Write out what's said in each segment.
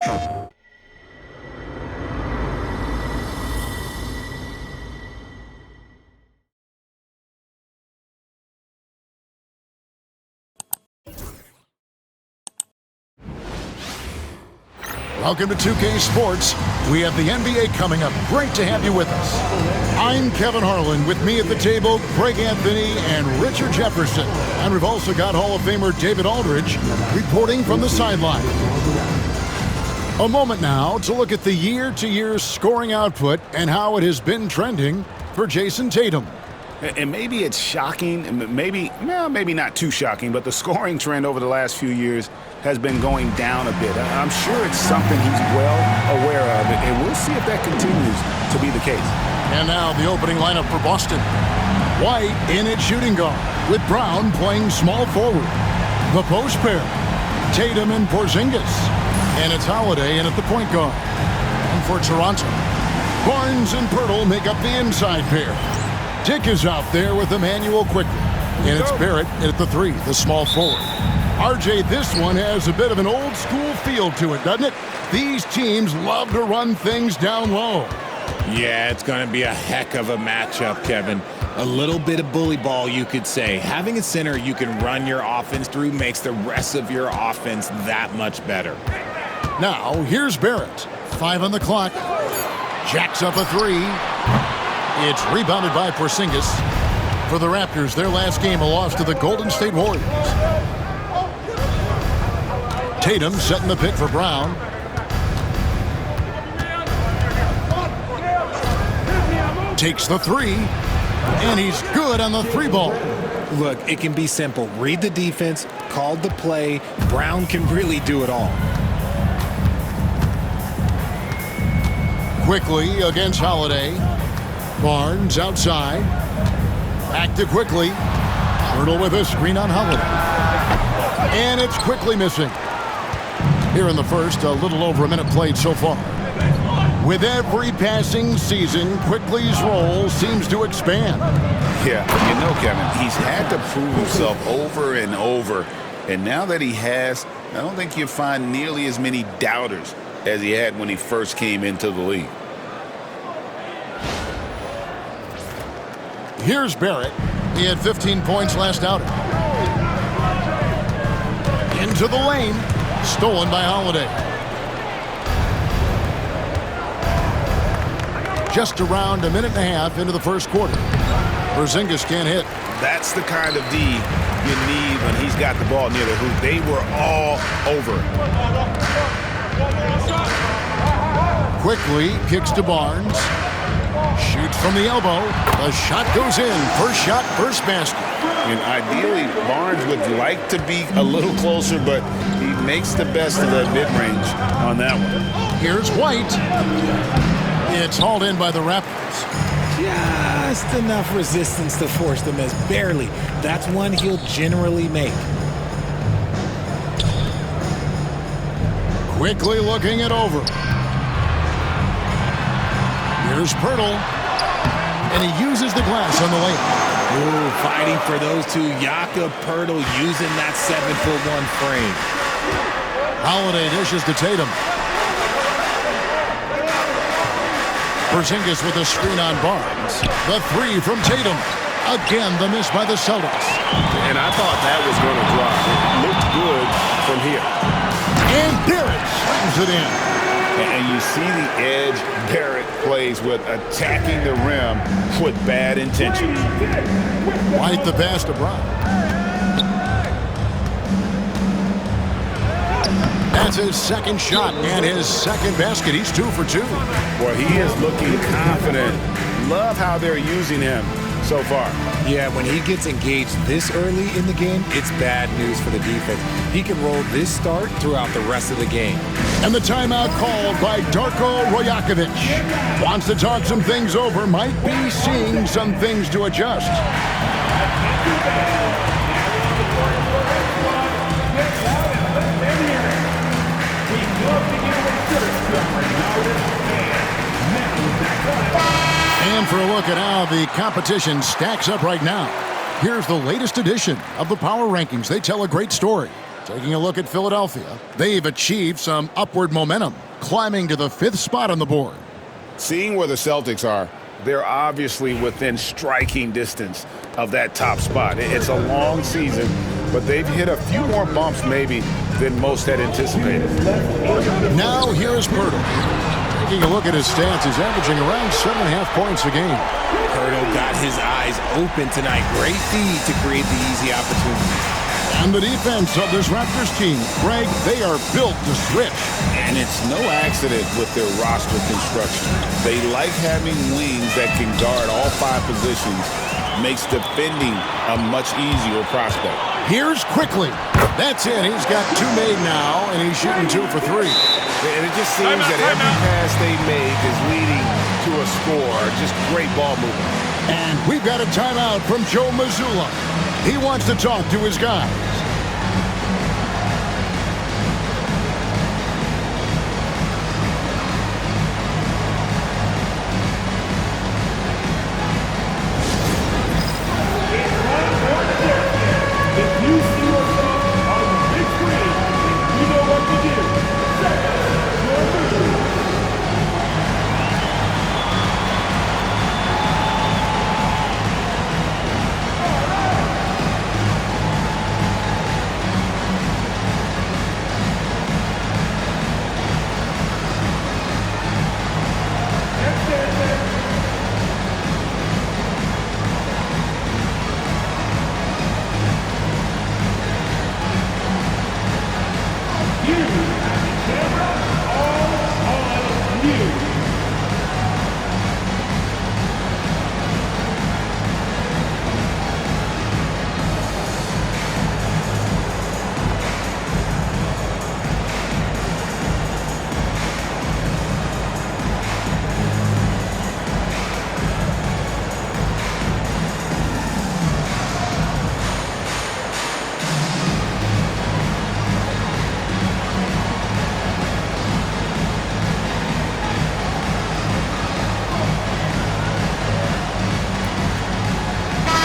Welcome to 2K Sports. We have the NBA coming up. Great to have you with us. I'm Kevin Harlan. With me at the table, Greg Anthony and Richard Jefferson. And we've also got Hall of Famer David Aldridge reporting from the sideline. A moment now to look at the year-to-year scoring output and how it has been trending for Jason Tatum. And maybe it's shocking, maybe not too shocking, but the scoring trend over the last few years has been going down a bit. I'm sure it's something he's well aware of, and we'll see if that continues to be the case. And now the opening lineup for Boston. White in at shooting guard, with Brown playing small forward. The post pair, Tatum and Porzingis. And it's Holiday in at the point guard. And for Toronto, Barnes and Pirtle make up the inside pair. Dick is out there with Emmanuel quickly. And it's Barrett at the three, the small forward. RJ, this one has a bit of an old school feel to it, doesn't it? These teams love to run things down low. Yeah, it's going to be a heck of a matchup, Kevin. A little bit of bully ball, you could say. Having a center you can run your offense through makes the rest of your offense that much better. Now, here's Barrett. 5 on the clock. Jacks up a three. It's rebounded by Porzingis. For the Raptors, their last game, a loss to the Golden State Warriors. Tatum setting the pick for Brown. Takes the three, and he's good on the three ball. Look, it can be simple. Read the defense, called the play. Brown can really do it all. Quickly against Holiday. Barnes outside. Back to Quickly. Hurdle with a screen on Holiday. And it's Quickly missing. Here in the first, a little over a minute played so far. With every passing season, Quickly's role seems to expand. Yeah, you know, Kevin, he's had to prove himself over and over. And now that he has, I don't think you'll find nearly as many doubters as he had when he first came into the league. Here's Barrett. He had 15 points last outing. Into the lane. Stolen by Holiday. Just around a minute and a half into the first quarter. Porzingis can't hit. That's the kind of D you need when he's got the ball near the hoop. They were all over it. Quickly kicks to Barnes. Shoots from the elbow. The shot goes in. First shot, first basket. And ideally, Barnes would like to be a little closer, but he makes the best of that mid-range on that one. Here's White. It's hauled in by the Raptors. Just enough resistance to force the miss. Barely. That's one he'll generally make. Quickly looking it over. Here's Pirtle. And he uses the glass on the lane. Ooh, fighting for those two. Jakob Pirtle using that 7'1" frame. Holiday dishes to Tatum. Porzingis with a screen on Barnes. The three from Tatum. Again, the miss by the Celtics. And I thought that was going to drop. It looked good from here. And Barrett slams it in. And you see the edge Barrett plays with, attacking the rim with bad intention. White the pass to Brown. That's his second shot and his second basket. He's 2 for 2. Boy, he is looking confident. Love how they're using him so far. Yeah, when he gets engaged this early in the game, it's bad news for the defense. He can roll this start throughout the rest of the game. And the timeout called by Darko Rajakovic. Wants to talk some things over, might be seeing some things to adjust. And for a look at how the competition stacks up right now, here's the latest edition of the Power Rankings. They tell a great story. Taking a look at Philadelphia, they've achieved some upward momentum, climbing to the 5th spot on the board. Seeing where the Celtics are, they're obviously within striking distance of that top spot. It's a long season, but they've hit a few more bumps maybe than most had anticipated. Now here's Pirtle. Taking a look at his stats, he's averaging around 7.5 points a game. Pirtle got his eyes open tonight. Great feed to create the easy opportunity. And the defense of this Raptors team, Greg, they are built to switch. And it's no accident with their roster construction. They like having wings that can guard all 5 positions. Makes defending a much easier prospect. Here's Quickly. That's it. He's got 2 made now, and he's shooting 2 for 3. And it just seems that every pass they make is leading to a score. Just great ball movement. And we've got a timeout from Joe Mazzulla. He wants to talk to his guys.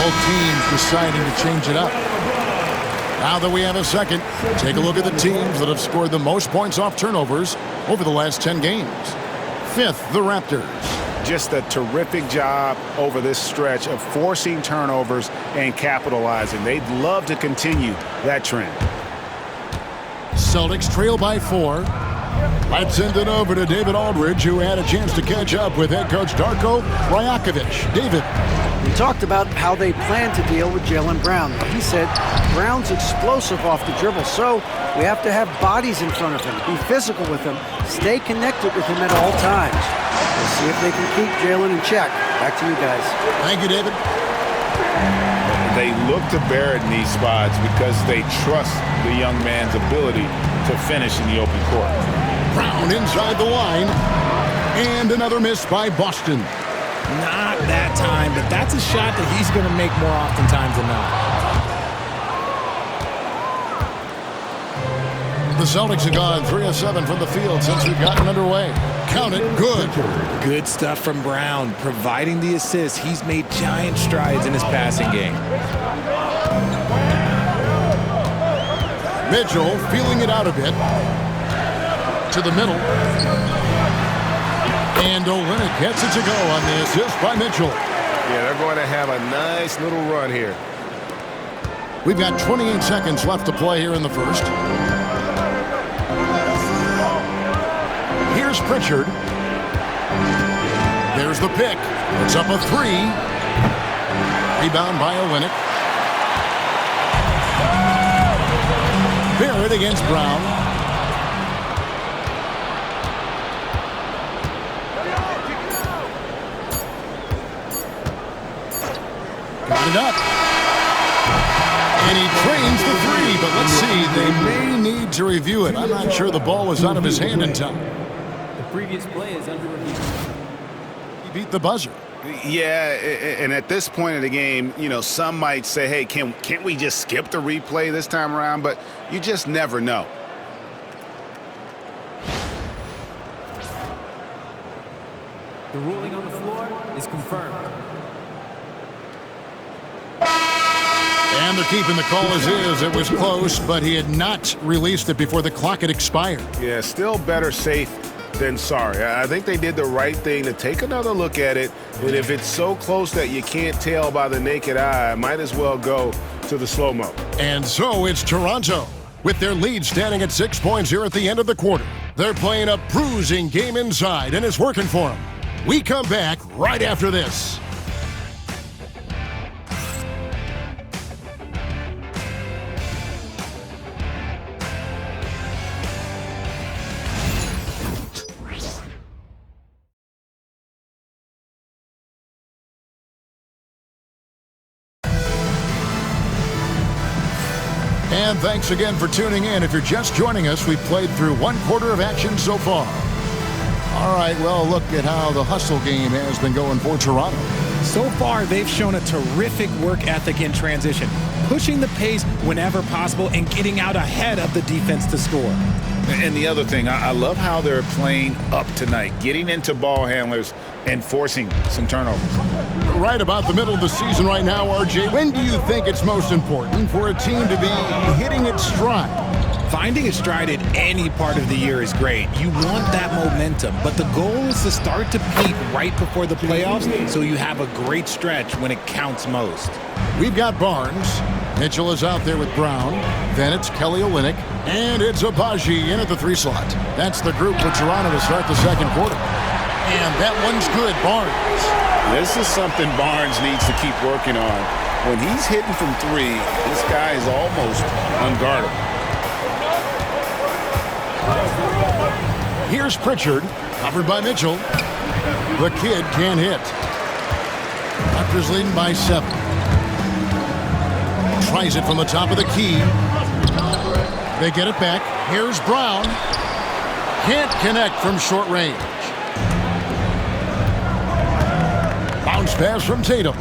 Both teams deciding to change it up. Now that we have a second, take a look at the teams that have scored the most points off turnovers over the last 10 games. 5th, the Raptors. Just a terrific job over this stretch of forcing turnovers and capitalizing. They'd love to continue that trend. Celtics trail by 4. Let's send it over to David Aldridge, who had a chance to catch up with head coach Darko Rajakovic. David. We talked about how they plan to deal with Jaylen Brown. He said Brown's explosive off the dribble, so we have to have bodies in front of him, be physical with him, stay connected with him at all times. We'll see if they can keep Jaylen in check. Back to you guys. Thank you, David. They look to Barrett in these spots because they trust the young man's ability to finish in the open court. Brown inside the line. And another miss by Boston. Not that time, but that's a shot that he's going to make more oftentimes than not. The Celtics have gone 3 of 7 from the field since we've gotten underway. Count it, good. Good stuff from Brown. Providing the assist, he's made giant strides in his passing game. Mitchell feeling it out a bit. To the middle. And Olynyk gets it to go on the assist by Mitchell. Yeah, they're going to have a nice little run here. We've got 28 seconds left to play here in the first. Here's Pritchard. There's the pick. It's up a 3. Rebound by Olynyk. Barrett against Brown. Got it up. And he trains the 3, but let's see. They may need to review it. I'm not sure the ball was out of his hand in time. The previous play is under review. He beat the buzzer. Yeah, and at this point of the game, you know, some might say, hey, can't we just skip the replay this time around? But you just never know. The ruling on the floor is confirmed. And they're keeping the call as is. It was close, but he had not released it before the clock had expired. Yeah, still better safe than sorry. I think they did the right thing to take another look at it. And if it's so close that you can't tell by the naked eye, might as well go to the slow-mo. And so it's Toronto, with their lead standing at 6 points here at the end of the quarter. They're playing a bruising game inside, and it's working for them. We come back right after this. And thanks again for tuning in. If you're just joining us, we've played through one quarter of action so far. All right, well, look at how the hustle game has been going for Toronto. So far, they've shown a terrific work ethic in transition, pushing the pace whenever possible and getting out ahead of the defense to score. And the other thing, I love how they're playing up tonight, getting into ball handlers and forcing some turnovers. Right about the middle of the season right now, RJ, when do you think it's most important for a team to be hitting its stride? Finding a stride at any part of the year is great. You want that momentum, but the goal is to start to peak right before the playoffs so you have a great stretch when it counts most. We've got Barnes. Mitchell is out there with Brown. Then it's Kelly Olynyk. And it's Abaji in at the 3 slot. That's the group for Toronto to start the second quarter. And that one's good, Barnes. This is something Barnes needs to keep working on. When he's hitting from 3, this guy is almost unguardable. Here's Pritchard, covered by Mitchell. The kid can't hit. Raptors leading by 7. Tries it from the top of the key. They get it back. Here's Brown. Can't connect from short range. Bounce pass from Tatum.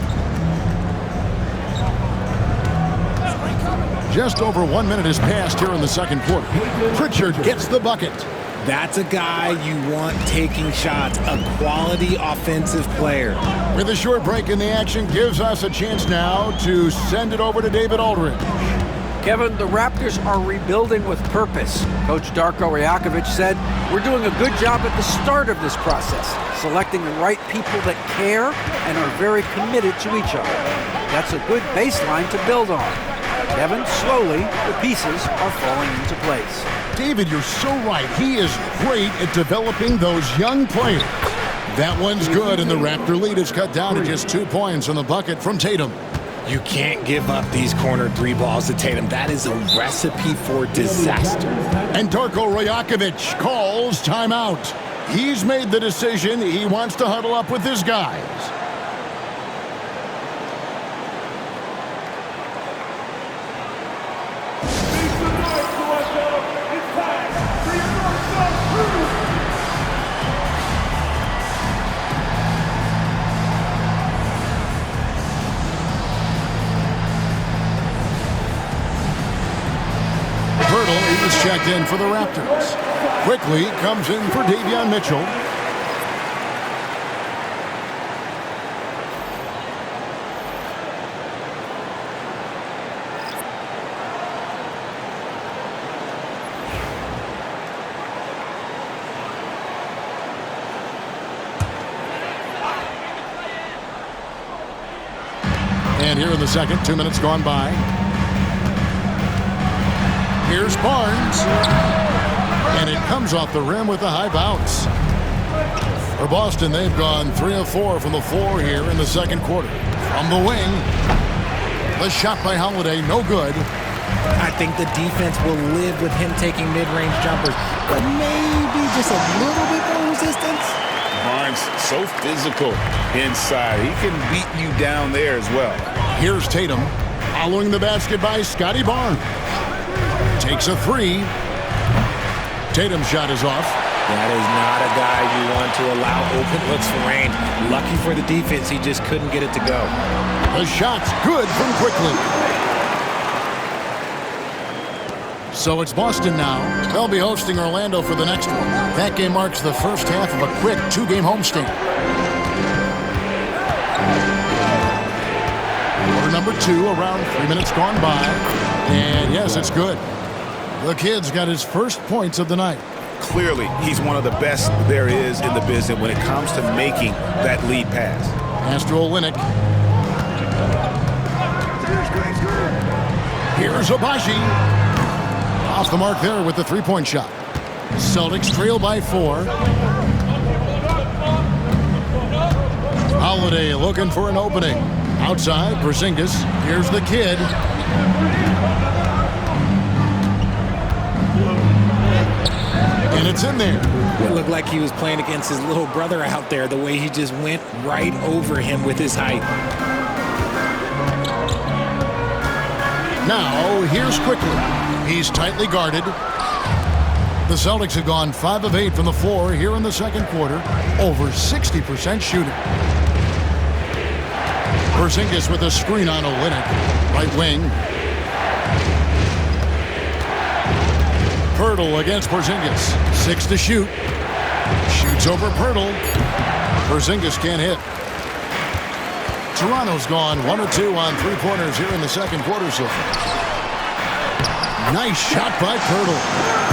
Just over 1 minute has passed here in the second quarter. Pritchard gets the bucket. That's a guy you want taking shots, a quality offensive player. With a short break in the action, gives us a chance now to send it over to David Aldridge. Kevin, the Raptors are rebuilding with purpose. Coach Darko Rajakovic said, "We're doing a good job at the start of this process, selecting the right people that care and are very committed to each other. That's a good baseline to build on." Kevin, slowly, the pieces are falling into place. David, you're so right. He is great at developing those young players. That one's good, and the Raptor lead is cut down to just 2 points on the bucket from Tatum. You can't give up these corner 3 balls to Tatum. That is a recipe for disaster. And Darko Rajakovic calls timeout. He's made the decision. He wants to huddle up with his guys. Is checked in for the Raptors. Quickly comes in for Davion Mitchell. And here in the second, 2 minutes gone by. Here's Barnes. And it comes off the rim with a high bounce. For Boston, they've gone 3 of 4 from the floor here in the second quarter. From the wing, the shot by Holiday, no good. I think the defense will live with him taking mid-range jumpers, but maybe just a little bit more resistance. Barnes, so physical inside. He can beat you down there as well. Here's Tatum, following the basket by Scotty Barnes. Takes a 3. Tatum's shot is off. That is not a guy you want to allow open looks for rain. Lucky for the defense, he just couldn't get it to go. The shot's good from Quickly. So it's Boston now. They'll be hosting Orlando for the next one. That game marks the first half of a quick 2-game homestand. Quarter number number 2 around 3 minutes gone by. And yes, it's good. The kid's got his first points of the night. Clearly, he's one of the best there is in the business when it comes to making that lead pass. Pass to Olynyk. Here's Abaji. Off the mark there with the three-point shot. Celtics trail by 4. Holiday looking for an opening. Outside, Porzingis. Here's the kid. And it's in there. It looked like he was playing against his little brother out there, the way he just went right over him with his height. Now, here's quickly. He's tightly guarded. The Celtics have gone 5 of 8 from the floor here in the second quarter. Over 60% shooting. Porzingis with a screen on Olynyk. Right wing. Pirtle against Porzingis. 6 to shoot. Shoots over Pirtle. Porzingis can't hit. Toronto's gone 1 or 2 on three-pointers here in the second quarter so far. Nice shot by Pirtle.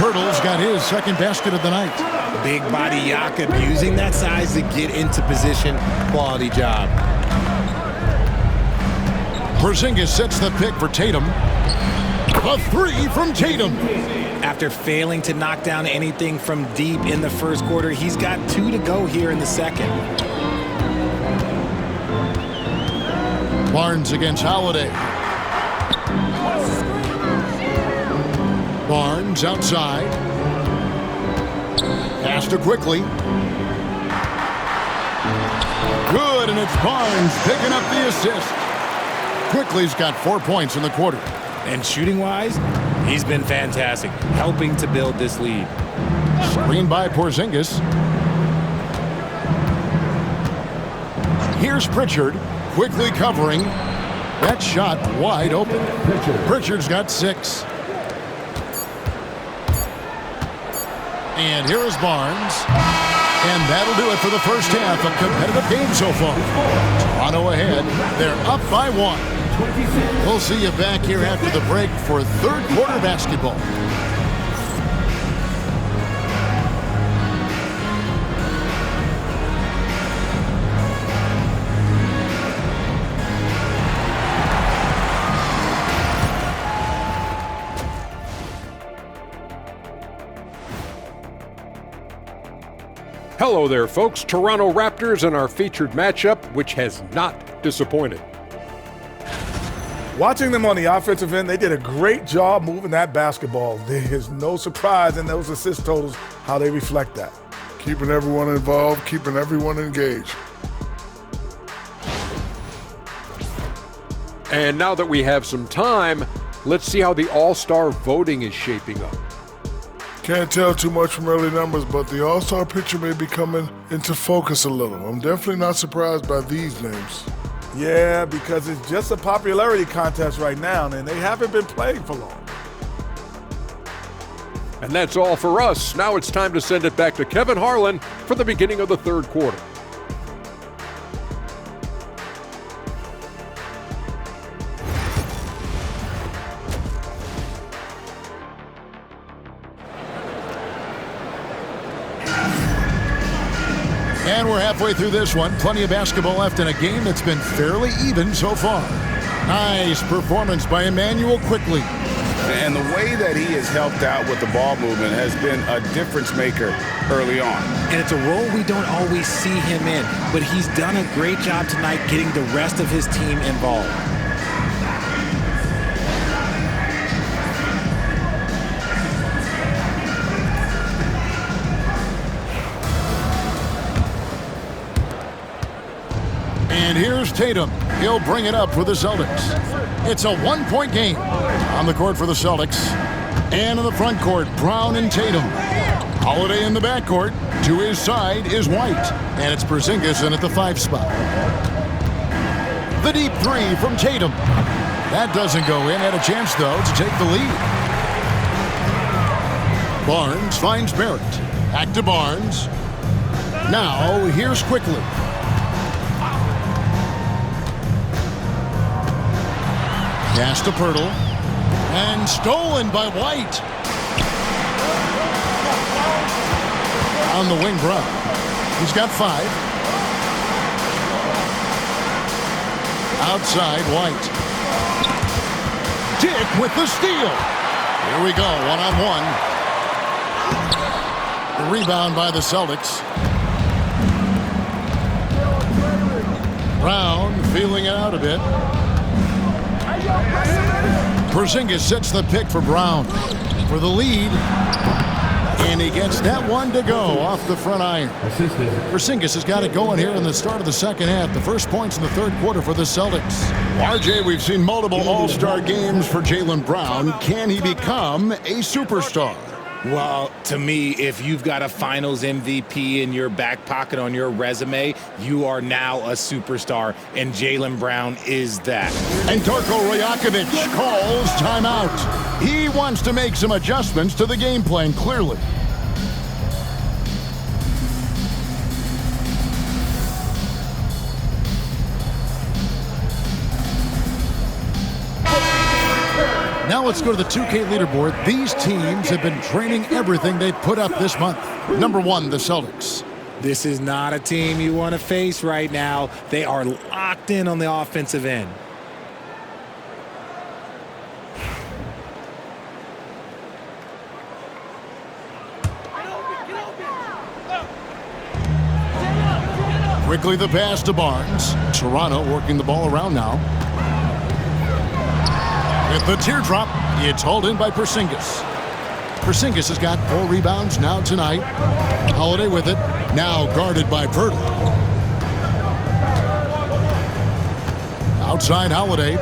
Pirtle's got his second basket of the night. Big body Jakob using that size to get into position. Quality job. Porzingis sets the pick for Tatum. A 3 from Tatum. After failing to knock down anything from deep in the first quarter, he's got 2 to go here in the second. Barnes against Holiday. Barnes outside. Pass to Quickly. Good, and it's Barnes picking up the assist. Quickly's got 4 points in the quarter. And shooting-wise, he's been fantastic, helping to build this lead. Screen by Porzingis. Here's Pritchard, quickly covering. That shot wide open. Pritchard's got 6. And here is Barnes. And that'll do it for the first half of competitive game so far. Toronto ahead. They're up by 1. We'll see you back here after the break for third quarter basketball. Hello there, folks. Toronto Raptors and our featured matchup, which has not disappointed. Watching them on the offensive end, they did a great job moving that basketball. There's no surprise in those assist totals, how they reflect that. Keeping everyone involved, keeping everyone engaged. And now that we have some time, let's see how the All-Star voting is shaping up. Can't tell too much from early numbers, but the All-Star picture may be coming into focus a little. I'm definitely not surprised by these names. Yeah, because it's just a popularity contest right now, and they haven't been playing for long. And that's all for us. Now it's time to send it back to Kevin Harlan for the beginning of the third quarter. And we're halfway through this one. Plenty of basketball left in a game that's been fairly even so far. Nice performance by Emmanuel Quickly. And the way that he has helped out with the ball movement has been a difference maker early on. And it's a role we don't always see him in, but he's done a great job tonight getting the rest of his team involved. And here's Tatum. He'll bring it up for the Celtics. It's a one-point game. On the court for the Celtics. And in the front court, Brown and Tatum. Holiday in the backcourt. To his side is White. And it's Porzingis in at the 5 spot. The deep 3 from Tatum. That doesn't go in. Had a chance, though, to take the lead. Barnes finds Barrett. Back to Barnes. Now, here's Quickly. Pass to Pirtle. And stolen by White. On the wing, Brown. He's got 5. Outside, White. Dick with the steal. Here we go, one-on-one. The rebound by the Celtics. Brown feeling it out a bit. Porzingis sets the pick for Brown for the lead. And he gets that one to go off the front iron. Porzingis has got it going here in the start of the second half. The first points in the third quarter for the Celtics. RJ, we've seen multiple all-star games for Jaylen Brown. Can he become a superstar? Well, to me, if you've got a finals MVP in your back pocket on your resume, you are now a superstar, and Jaylen Brown is that. And Darko Rajakovic calls timeout. He wants to make some adjustments to the game plan, clearly. Now let's go to the 2K leaderboard. These teams have been training everything they've put up this month. Number 1, the Celtics. This is not a team you want to face right now. They are locked in on the offensive end. Quickly the pass to Barnes. Toronto working the ball around now. With the teardrop, it's hauled in by Porzingis. Porzingis has got 4 rebounds now tonight. Holiday with it, now guarded by Pirtle. Outside Holiday.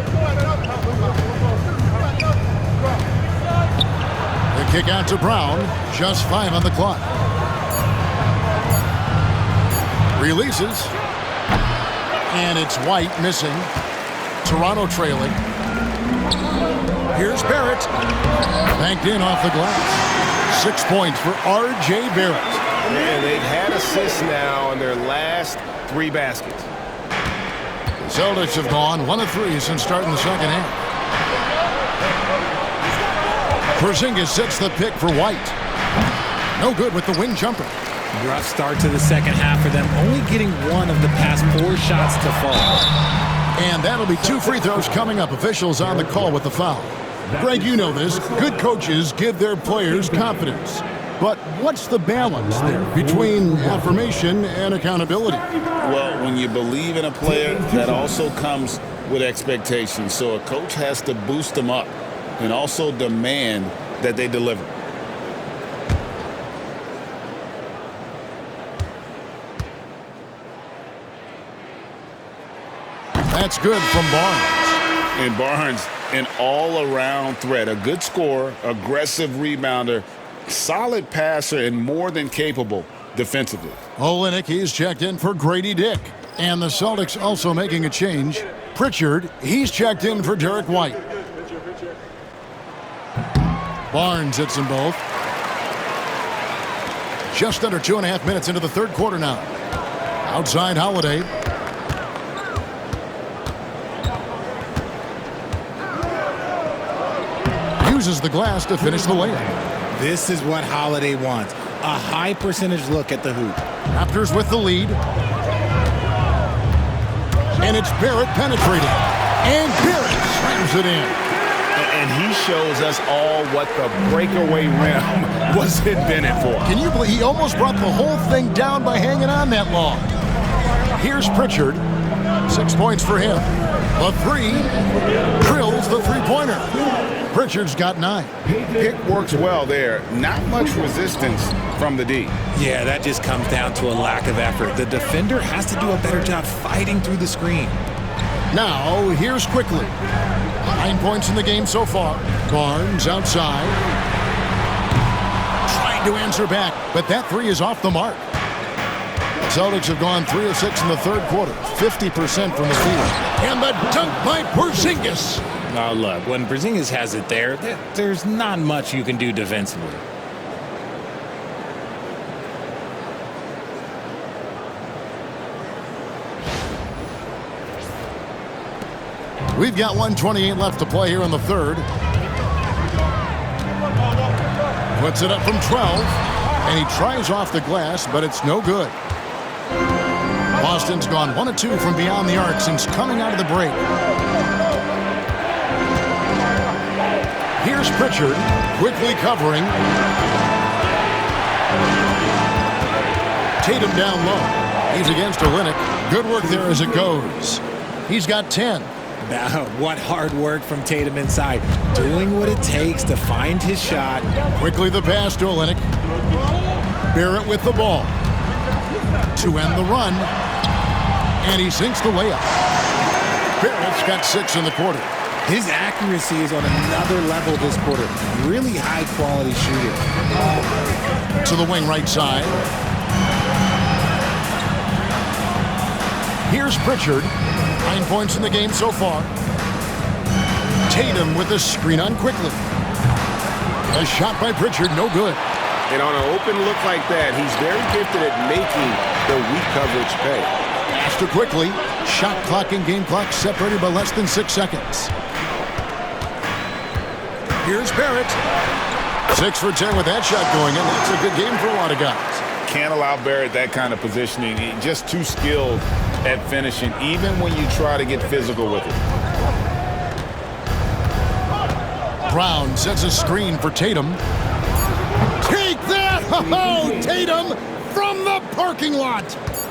The kick out to Brown, just 5 on the clock. Releases. And it's White missing. Toronto trailing. Here's Barrett. Banked in off the glass. 6 points for R.J. Barrett. And they've had assists now on their last 3 baskets. The Celtics have gone 1 of 3 since starting the second half. Porzingis sets the pick for White. No good with the wing jumper. Rough start to the second half for them, only getting 1 of the past 4 shots to fall. And that'll be 2 free throws coming up. Officials on the call with the foul. Greg, you know this. Good coaches give their players confidence. But what's the balance there between affirmation and accountability? Well, when you believe in a player, that also comes with expectations. So a coach has to boost them up and also demand that they deliver. That's good from Barnes. And Barnes, an all-around threat. A good scorer, aggressive rebounder, solid passer, and more than capable defensively. Olynyk, he's checked in for Grady Dick. And the Celtics also making a change. Pritchard, he's checked in for Derek White. Barnes hits them both. Just under 2.5 minutes into the third quarter now. Outside Holiday. Uses the glass to finish the layup. This is what Holiday wants. A high percentage look at the hoop. Raptors with the lead. And it's Barrett penetrating. And Barrett slams it in. And he shows us all what the breakaway rim was invented for. Can you believe he almost brought the whole thing down by hanging on that long? Here's Pritchard. 6 points for him. A 3. Drills the three-pointer. Pritchard's got 9. Pick works well there. Not much resistance from the D. Yeah, that just comes down to a lack of effort. The defender has to do a better job fighting through the screen. Now, here's quickly. 9 points in the game so far. Barnes outside. Trying to answer back, but that 3 is off the mark. The Celtics have gone 3 of 6 in the third quarter. 50% from the field. And the dunk by Porzingis. Now look, when Porzingis has it there's not much you can do defensively. We've got 1:28 left to play here in the third. Puts it up from 12, and he tries off the glass, but it's no good. Boston's gone 1 of 2 from beyond the arc since coming out of the break. Here's Pritchard, quickly covering. Tatum down low. He's against Olynyk. Good work there as it goes. He's got 10. What hard work from Tatum inside. Doing what it takes to find his shot. Quickly the pass to Olynyk. Barrett with the ball. To end the run. And he sinks the layup. Barrett's got 6 in the quarter. His accuracy is on another level this quarter. Really high-quality shooting. To the wing right side. Here's Pritchard. 9 points in the game so far. Tatum with the screen on quickly. A shot by Pritchard, no good. And on an open look like that, he's very gifted at making the weak coverage pay. Faster quickly. Shot clock and game clock separated by less than 6 seconds. Here's Barrett. 6 for 10 with that shot going in. That's a good game for a lot of guys. Can't allow Barrett that kind of positioning. He's just too skilled at finishing, even when you try to get physical with it. Brown sets a screen for Tatum. Take that! Oh, Tatum from the parking lot.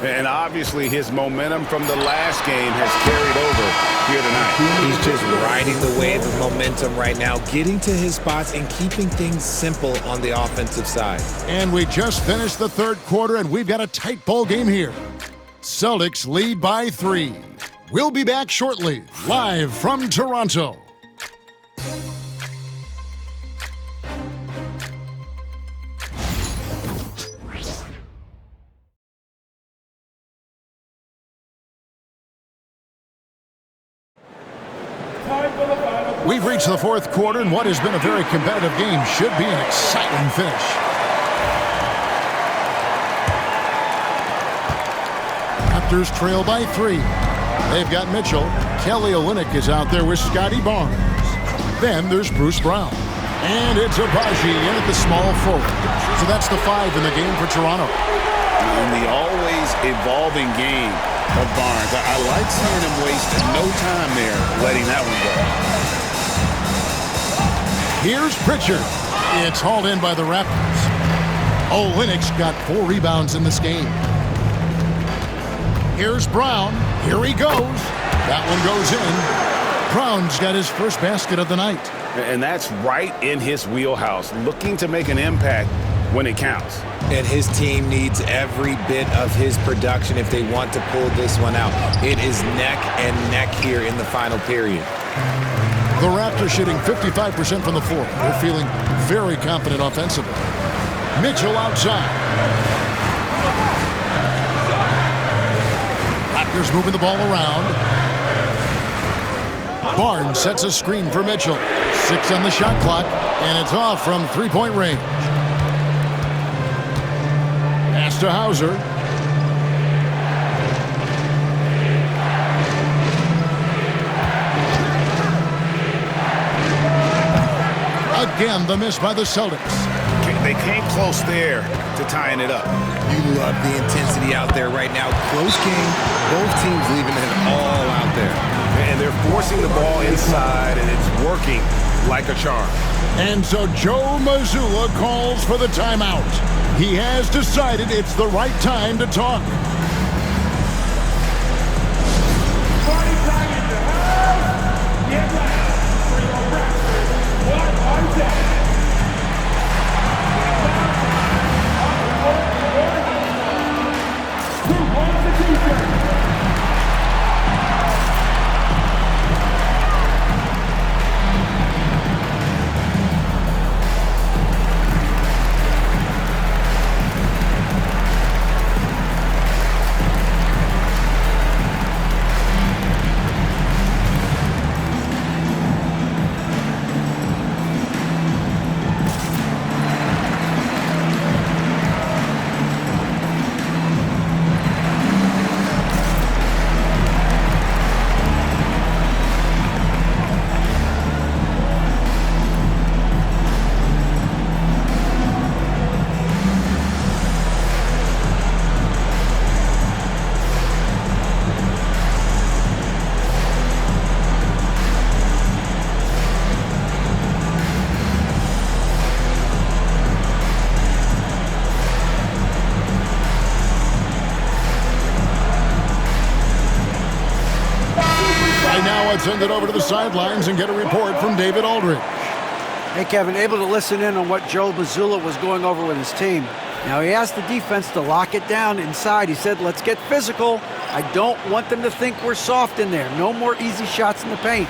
And obviously his momentum from the last game has carried over here tonight. He's just riding the wave of momentum right now, getting to his spots and keeping things simple on the offensive side. And we just finished the third quarter, and we've got a tight ball game here. Celtics lead by 3. We'll be back shortly, live from Toronto. We've reached the fourth quarter, and what has been a very competitive game should be an exciting finish. Raptors trail by 3. They've got Mitchell. Kelly Olynyk is out there with Scotty Barnes. Then there's Bruce Brown. And it's Abaji in at the small forward. So that's the 5 in the game for Toronto. In the always evolving game of Barnes, I like seeing him waste no time there letting that one go. Here's Pritchard. It's hauled in by the Raptors. Olynyk's got 4 rebounds in this game. Here's Brown. Here he goes. That one goes in. Brown's got his first basket of the night. And that's right in his wheelhouse, looking to make an impact when it counts. And his team needs every bit of his production if they want to pull this one out. It is neck and neck here in the final period. The Raptors shooting 55% from the floor. They're feeling very confident offensively. Mitchell outside. Raptors moving the ball around. Barnes sets a screen for Mitchell. 6 on the shot clock, and it's off from three-point range. Pass to Hauser. Again, the miss by the Celtics. They came close there to tying it up. You love the intensity out there right now. Close game. Both teams leaving it all out there. And they're forcing the ball inside, and it's working like a charm. And so Joe Mazzulla calls for the timeout. He has decided it's the right time to talk. Party time in the house. Get ready for your Raptors. What are that? Who wants the t-shirt? let's send it over to the sidelines and get a report from David Aldridge. Hey, Kevin, able to listen in on what Joe Mazzulla was going over with his team. Now, he asked the defense to lock it down inside. He said, let's get physical. I don't want them to think we're soft in there. No more easy shots in the paint.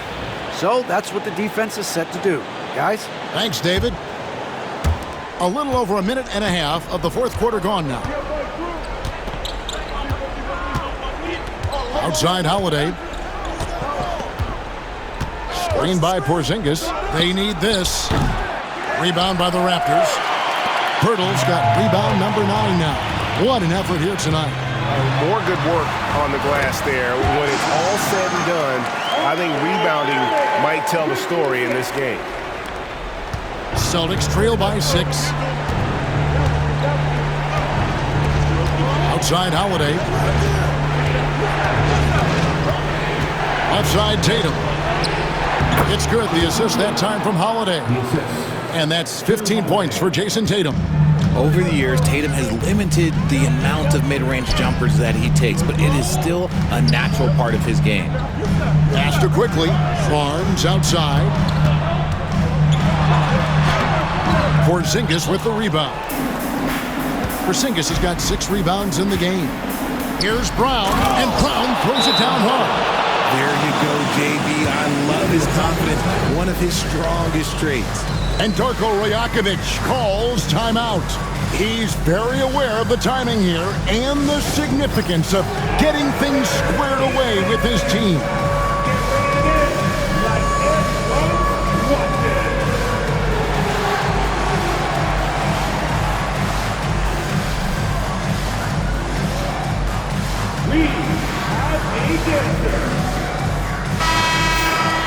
So that's what the defense is set to do. Guys? Thanks, David. A little over a minute and a half of the fourth quarter gone now. Outside Holiday. Screen by Porzingis. They need this. Rebound by the Raptors. Pirtle's got rebound number 9 now. What an effort here tonight. More good work on the glass there. When it's all said and done, I think rebounding might tell the story in this game. Celtics trail by 6. Outside Holiday. Outside Tatum. It's good. The assist that time from Holiday. And that's 15 points for Jason Tatum. Over the years, Tatum has limited the amount of mid-range jumpers that he takes, but it is still a natural part of his game. Pass to quickly. Barnes outside. Porzingis with the rebound. Porzingis has got 6 rebounds in the game. Here's Brown, and Brown throws it down hard. There you go, JB. I love his confidence, one of his strongest traits. And Darko Rajakovic calls timeout. He's very aware of the timing here and the significance of getting things squared away with his team. We have a dancer.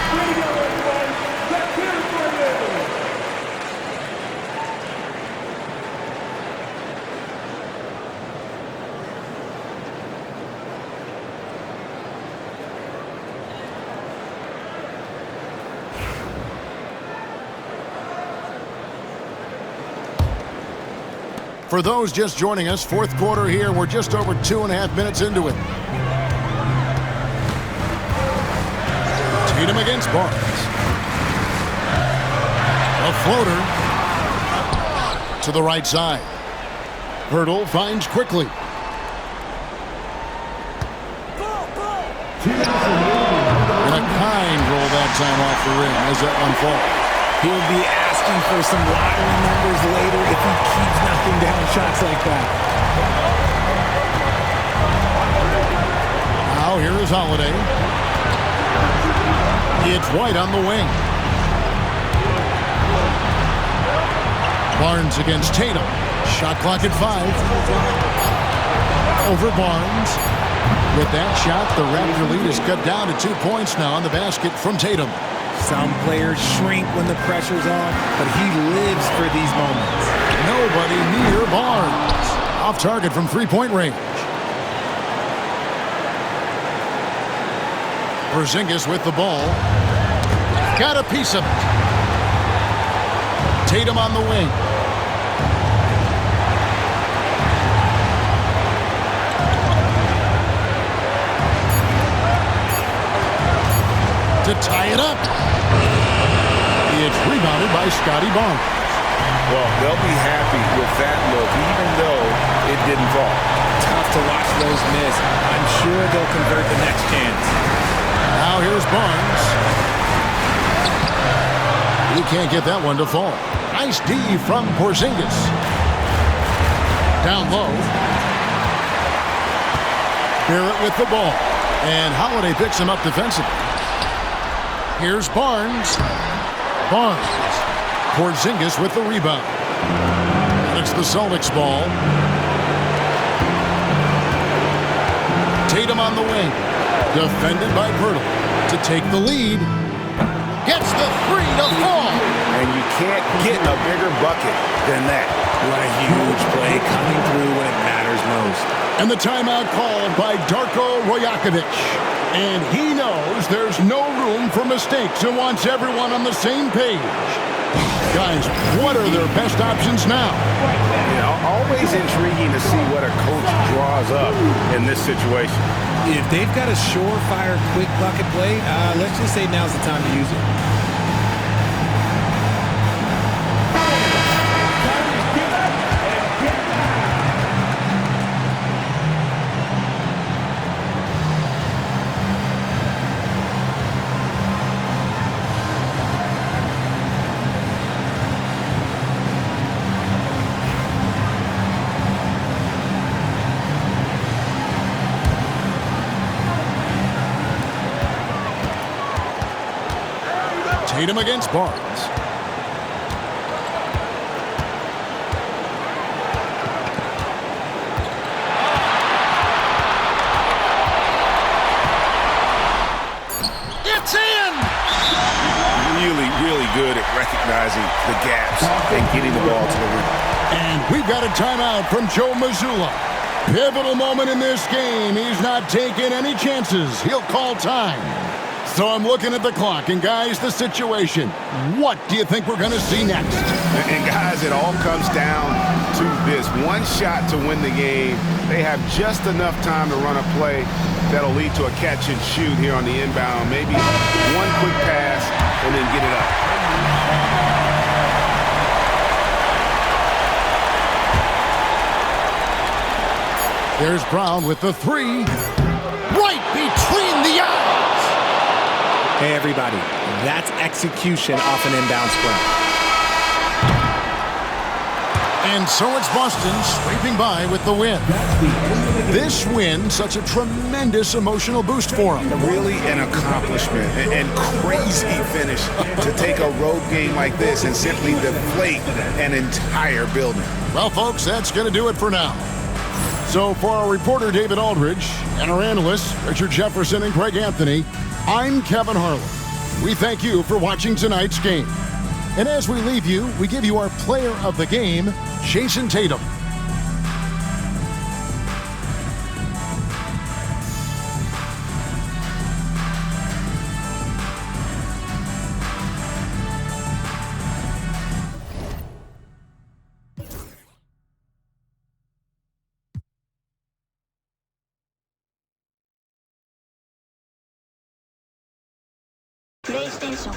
Way to go, everyone. Let's hear it for you. For those just joining us, fourth quarter here. We're just over 2.5 minutes into it. Tatum against Barnes. A floater to the right side. Hurdle finds quickly. And a kind roll that time off the rim as that one falls. He'll be asking for some lottery numbers later if he keeps knocking down shots like that. Now here is Holiday. It's White on the wing. Barnes against Tatum. Shot clock at 5. Over Barnes. With that shot, the Raptor lead is cut down to 2 points now on the basket from Tatum. Some players shrink when the pressure's on, but he lives for these moments. Nobody near Barnes. Off target from three-point range. Porzingis with the ball. Got a piece of it. Tatum on the wing. To tie it up. It's rebounded by Scotty Barnes. Well, they'll be happy with that look, even though it didn't fall. Tough to watch those miss. I'm sure they'll convert the next chance. Now here's Barnes. He can't get that one to fall. Nice D from Porzingis. Down low. Barrett with the ball. And Holiday picks him up defensively. Here's Barnes. Barnes. Porzingis with the rebound. It's the Celtics ball. Tatum on the wing. Defended by Pirtle. To take the lead. Gets the 3 to fall. And you can't get a bigger bucket than that. What a huge play coming through when it matters most. And the timeout called by Darko Rajakovic. And he knows there's no room for mistakes and wants everyone on the same page. Guys, what are their best options now? Always intriguing to see what a coach draws up in this situation. If they've got a surefire, quick bucket play, let's just say now's the time to use it. Tatum against Barnes. It's in! Really good at recognizing the gaps and getting the ball to the rim. And we've got a timeout from Joe Mazzulla. Pivotal moment in this game. He's not taking any chances. He'll call time. So I'm looking at the clock, and guys, the situation. What do you think we're going to see next? And guys, it all comes down to this. One shot to win the game. They have just enough time to run a play that'll lead to a catch and shoot here on the inbound. Maybe one quick pass and then get it up. There's Brown with the three. Right between the eyes. Hey, everybody, that's execution off an inbound sprint. And so it's Boston scraping by with the win. This win, such a tremendous emotional boost for them. Really an accomplishment and crazy finish to take a road game like this and simply deflate an entire building. Well, folks, that's going to do it for now. So for our reporter, David Aldridge, and our analysts, Richard Jefferson and Craig Anthony, I'm Kevin Harlan. We thank you for watching tonight's game. And as we leave you, we give you our player of the game, Jason Tatum. PlayStation